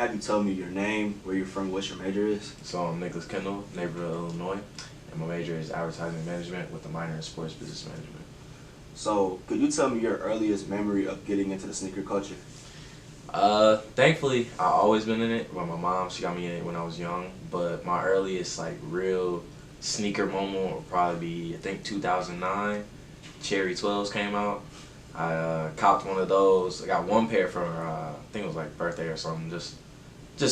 have you tell me your name, where you're from, what your major is? So I'm Nicholas Kendall, neighborhood of Illinois, and my major is advertising management with a minor in sports business management. So could you tell me your earliest memory of getting into the sneaker culture? Thankfully, I always been in it. Well, my mom, she got me in it when I was young. But my earliest like real sneaker moment would probably be I think 2009. Cherry 12s came out. I copped one of those. I got one pair for I think it was like birthday or something, just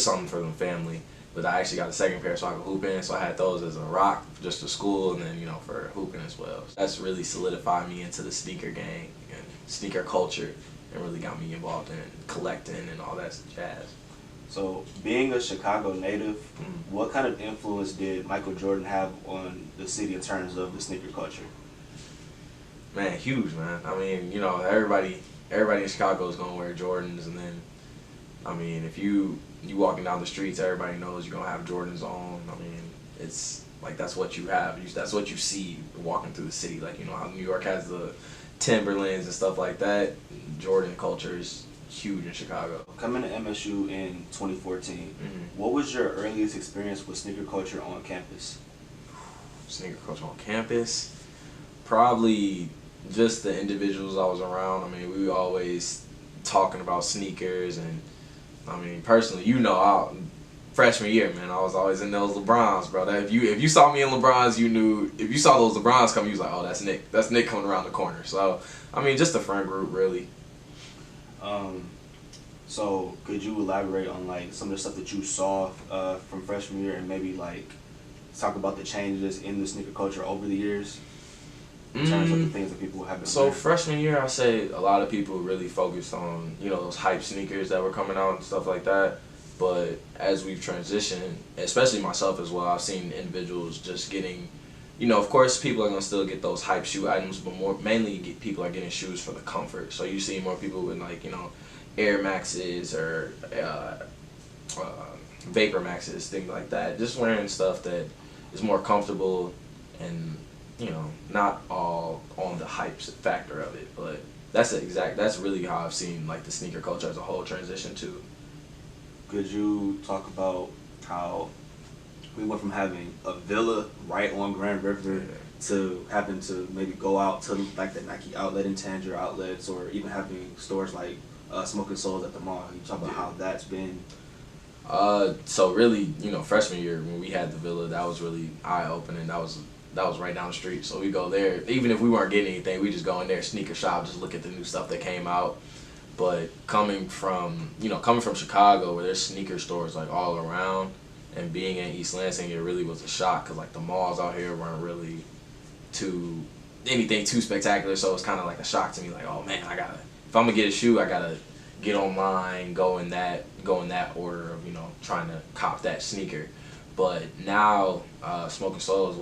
something for the family. But I actually got a second pair so I could hoop in. So I had those as a rock just for school and then for hooping as well. That's really solidified me into the sneaker gang and sneaker culture and really got me involved in collecting and all that jazz. So being a Chicago native, what kind of influence did Michael Jordan have on the city in terms of the sneaker culture? Man, huge, man. I mean, everybody in Chicago is gonna wear Jordans, and then, I mean, if you walking down the streets, everybody knows you're gonna have Jordans on. I mean, it's like that's what you have. That's what you see walking through the city. Like how New York has the Timberlands and stuff like that. Jordan culture is huge in Chicago. Coming to MSU in 2014, what was your earliest experience with sneaker culture on campus? Sneaker culture on campus? Probably just the individuals I was around. I mean, we were always talking about sneakers, and I mean, personally, freshman year, man, I was always in those LeBrons, bro. That if you saw me in LeBrons, you knew. If you saw those LeBrons coming, you was like, oh, that's Nick. That's Nick coming around the corner. So, I mean, just a friend group, really. So could you elaborate on like some of the stuff that you saw from freshman year, and maybe like talk about the changes in the sneaker culture over the years? In terms of the things that people have been So wearing. freshman year, I say a lot of people really focused on those hype sneakers that were coming out and stuff like that. But as we've transitioned, especially myself as well, I've seen individuals just getting, of course people are gonna still get those hype shoe items, but people are getting shoes for the comfort. So you see more people with like Air Maxes or Vapor Maxes, things like that. Just wearing stuff that is more comfortable and not all on the hype factor of it, but that's really how I've seen like the sneaker culture as a whole transition to. Could you talk about how we went from having a villa right on Grand River to having to maybe go out to like the Nike outlet and Tanger outlets, or even having stores like Smoking Souls at the mall? Can you talk about how that's been? So really, freshman year when we had the villa, that was really eye-opening. That was right down the street, so we go there. Even if we weren't getting anything, we just go in there, sneaker shop, just look at the new stuff that came out. But coming from Chicago, where there's sneaker stores like all around, and being in East Lansing, it really was a shock because like the malls out here weren't really anything too spectacular. So it's kind of like a shock to me. Like, oh man, if I'm gonna get a shoe, I gotta get online, go in that order of trying to cop that sneaker. But now, Smoking Souls,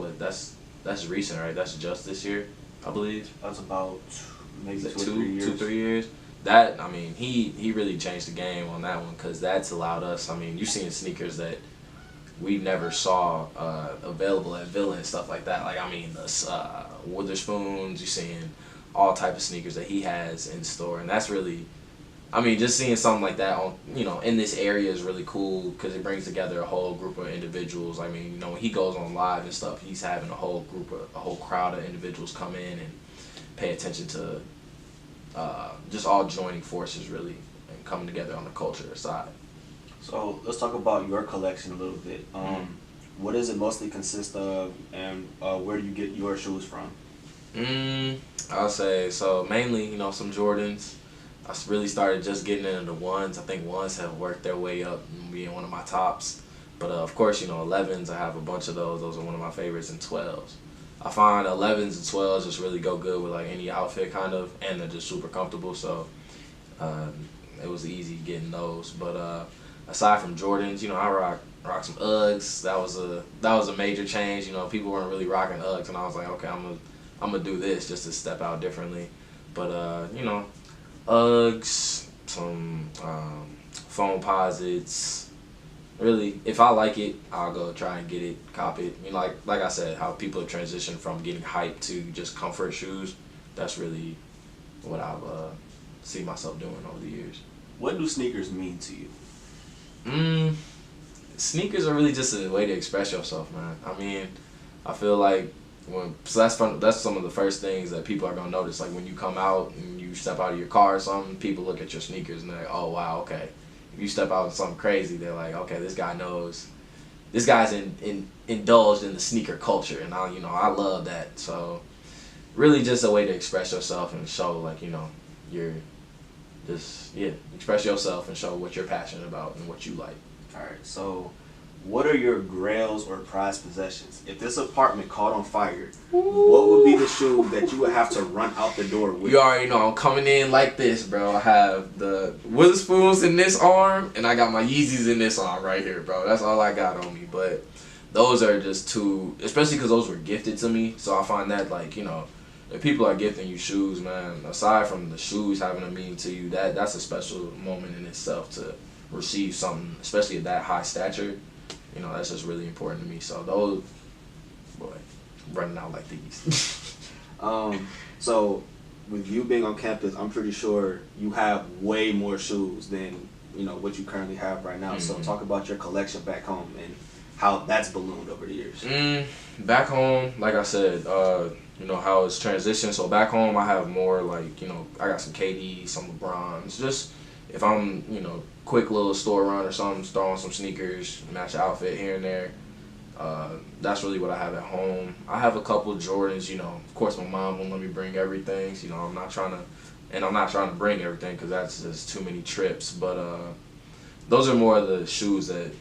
that's recent, right? That's just this year, I believe. That's about maybe 2 or 3 years. 2-3 years. That, I mean, he really changed the game on that one, because that's allowed us. I mean, you've seen sneakers that we never saw available at Villa and stuff like that. Like, I mean, the Witherspoons. You're seeing all type of sneakers that he has in store, and that's really. I mean, just seeing something like that on, in this area is really cool because it brings together a whole group of individuals. I mean, when he goes on live and stuff, he's having a whole crowd of individuals come in and pay attention to just all joining forces really and coming together on the culture side. So let's talk about your collection a little bit. What does it mostly consist of, and where do you get your shoes from? I'll say, so mainly, some Jordans. I really started just getting into the ones. I think ones have worked their way up and being one of my tops. But of course, 11s, I have a bunch of those. Those are one of my favorites, and 12s. I find 11s and 12s just really go good with like any outfit kind of, and they're just super comfortable. So it was easy getting those. But aside from Jordans, I rock some Uggs. That was a major change. People weren't really rocking Uggs, and I was like, okay, I'm gonna do this just to step out differently. But Uggs, some phone posits. Really, if I like it, I'll go try and get it, cop it. Like I said, how people have transitioned from getting hype to just comfort shoes. That's really what I've seen myself doing over the years. What do sneakers mean to you? Sneakers are really just a way to express yourself, man. I mean, I feel like that's some of the first things that people are gonna notice. Like when you come out and you step out of your car or something, people look at your sneakers and they're like, oh wow, okay. If you step out in something crazy, they're like, okay, this guy knows. This guy's indulged in the sneaker culture, and I love that. So, really, just a way to express yourself and show you're express yourself and show what you're passionate about and what you like. All right. So, what are your grails or prized possessions? If this apartment caught on fire, what would be the shoe that you would have to run out the door with? You already know I'm coming in like this, bro. I have the Witherspoons in this arm, and I got my Yeezys in this arm right here, bro. That's all I got on me. But those are just two, especially because those were gifted to me. So I find that if people are gifting you shoes, man, aside from the shoes having a meaning to you, that's a special moment in itself to receive something, especially at that high stature. That's just really important to me. So those, boy, running out like these. So with you being on campus, I'm pretty sure you have way more shoes than what you currently have right now. So talk about your collection back home and how that's ballooned over the years. Back home, like I said, how it's transitioned. So back home, I have more I got some KD, some LeBrons. Just if I'm quick little store run or something, throw on some sneakers, match outfit here and there. That's really what I have at home. I have a couple of Jordans. Of course, my mom won't let me bring everything. So, I'm not trying to bring everything because that's just too many trips. But those are more of the shoes that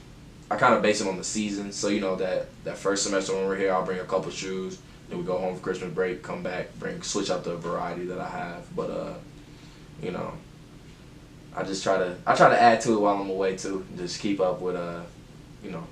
I kind of base it on the season. So that first semester when we're here, I'll bring a couple shoes. Then we go home for Christmas break, come back, switch up the variety that I have. But I just try to add to it while I'm away too. Just keep up with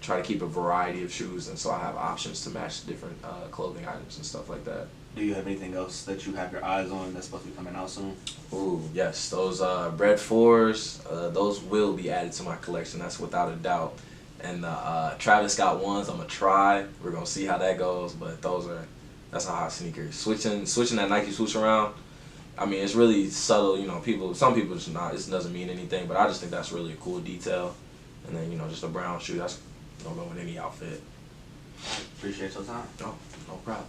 try to keep a variety of shoes, and so I have options to match different clothing items and stuff like that. Do you have anything else that you have your eyes on that's supposed to be coming out soon? Ooh, yes, those Bread 4s, those will be added to my collection. That's without a doubt. And the Travis Scott ones, I'm gonna try. We're gonna see how that goes, but that's a hot sneaker. Switching that Nike swoosh around. I mean, it's really subtle, some people just not, it doesn't mean anything, but I just think that's really a cool detail. And then, just a brown shoe, that's gonna go in any outfit. Appreciate your time. No problem.